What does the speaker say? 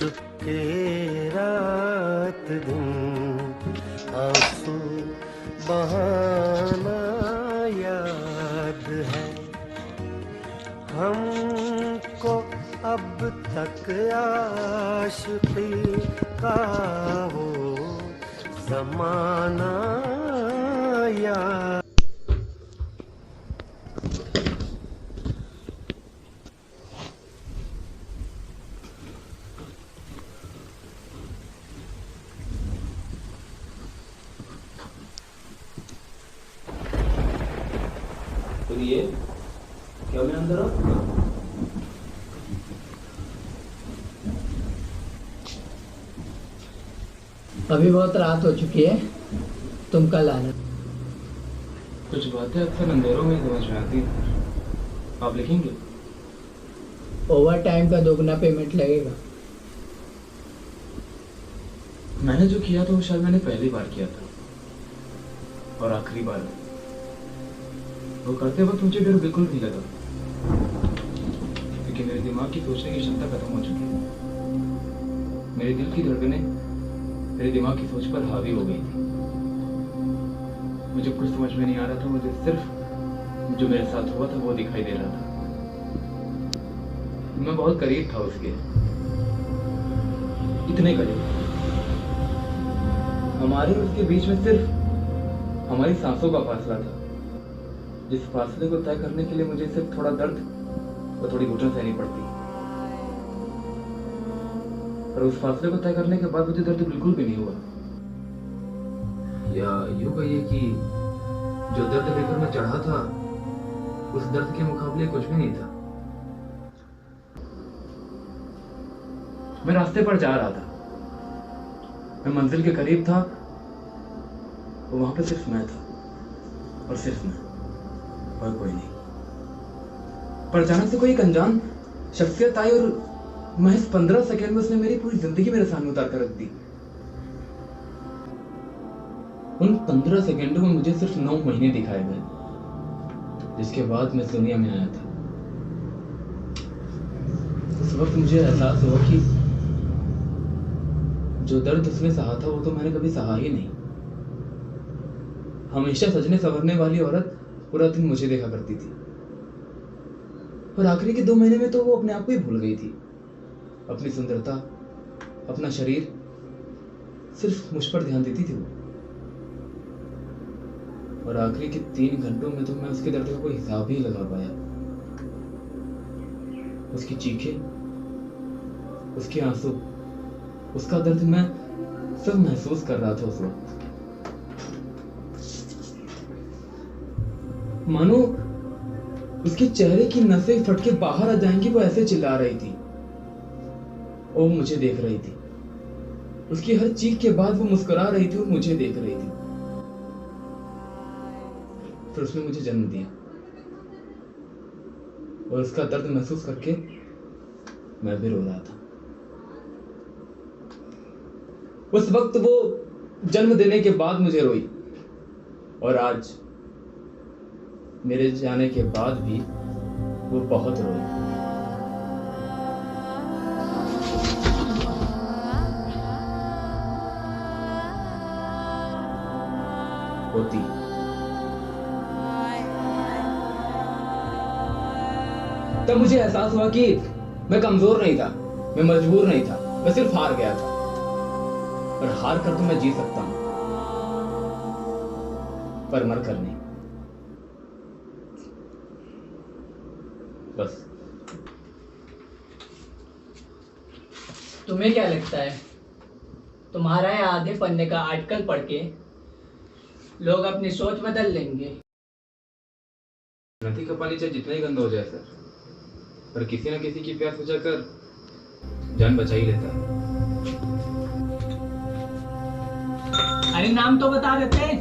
चुपके रात दिन आंसू बहाना याद है हमको अब तक आशिकी का वो ज़माना याद। तो ये क्या मैं अंदर आऊं? अभी बहुत रात हो चुकी है, तुम कल आना। कुछ बातें अक्सर अंधेरों में समझ में आती हैं। आप लिखेंगे? ओवर टाइम का दोगुना पेमेंट लगेगा। मैंने जो किया था वो शायद मैंने पहली बार किया था और आखिरी बार। वो करते वक्त मुझे डर बिल्कुल नहीं लगा क्योंकि मेरे दिमाग की सोचने की क्षमता खत्म हो चुकी है। मेरे दिल की धड़कनें मेरे दिमाग की सोच पर हावी हो गई थी। मुझे कुछ समझ में नहीं आ रहा था, मुझे सिर्फ जो मेरे साथ हुआ था वो दिखाई दे रहा था। मैं बहुत करीब था उसके, इतने करीब। हमारे और उसके बीच में सिर्फ हमारी सांसों का फासला था, जिस फासले को तय करने के लिए मुझे सिर्फ थोड़ा दर्द और थोड़ी घुटन सहनी पड़ती। पर उस फासले को तय करने के बाद मुझे दर्द बिल्कुल भी नहीं हुआ। या यूं कहिए कि जो दर्द लेकर मैं चढ़ा था उस दर्द के मुकाबले कुछ भी नहीं था। मैं रास्ते पर जा रहा था, मैं मंजिल के करीब था, और वहां पर सिर्फ मैं था और सिर्फ मैं, और कोई नहीं। पर अचानक से कोई एक अनजान शख्सियत आई और महज 15 सेकंड में उसने मेरी पूरी जिंदगी मेरे सामने उतार कर रख दी। उन 15 सेकंडों में मुझे सिर्फ 9 महीने दिखाए गए, जिसके बाद मैं इस दुनिया में आया था। उस वक्त मुझे एहसास हुआ कि जो दर्द उसने सहा था वो तो मैंने कभी सहा ही नहीं। हमेशा सजने संवरने वाली औरत पूरा दिन मुझे देखा करती थी, और आखिरी के 2 महीने में तो वो अपने आप को ही भूल गई थी। अपनी सुंदरता, अपना शरीर, सिर्फ मुझ पर ध्यान देती थी वो। और आखिरी के 3 घंटों में तो मैं उसके दर्द का कोई हिसाब ही लगा पाया। उसकी चीखें, उसके आंसू, उसका दर्द मैं सब महसूस कर रहा था उस वक्त। मानो उसके चेहरे की नसें फट के बाहर आ जाएंगी, वो ऐसे चिल्ला रही थी। वो मुझे देख रही थी। उसकी हर चीख के बाद वो मुस्कुरा रही थी और मुझे देख रही थी। फिर उसने मुझे जन्म दिया, और उसका दर्द महसूस करके मैं भी रो रहा था। उस वक्त वो जन्म देने के बाद मुझे रोई, और आज मेरे जाने के बाद भी वो बहुत रोई। होती तब मुझे एहसास हुआ कि मैं कमजोर नहीं था, मैं मजबूर नहीं था, मैं सिर्फ हार गया था। और हार कर तो मैं जी सकता हूं, पर मर कर नहीं। बस। तुम्हें क्या लगता है, तुम्हारा ये आधे पन्ने का आर्टिकल पढ़ के लोग अपनी सोच बदल लेंगे? नदी का पानी चाहे जितना ही गंदा हो जाए सर, पर किसी न किसी की प्यास बुझाकर जान बचा ही लेता है। अरे नाम तो बता देते हैं।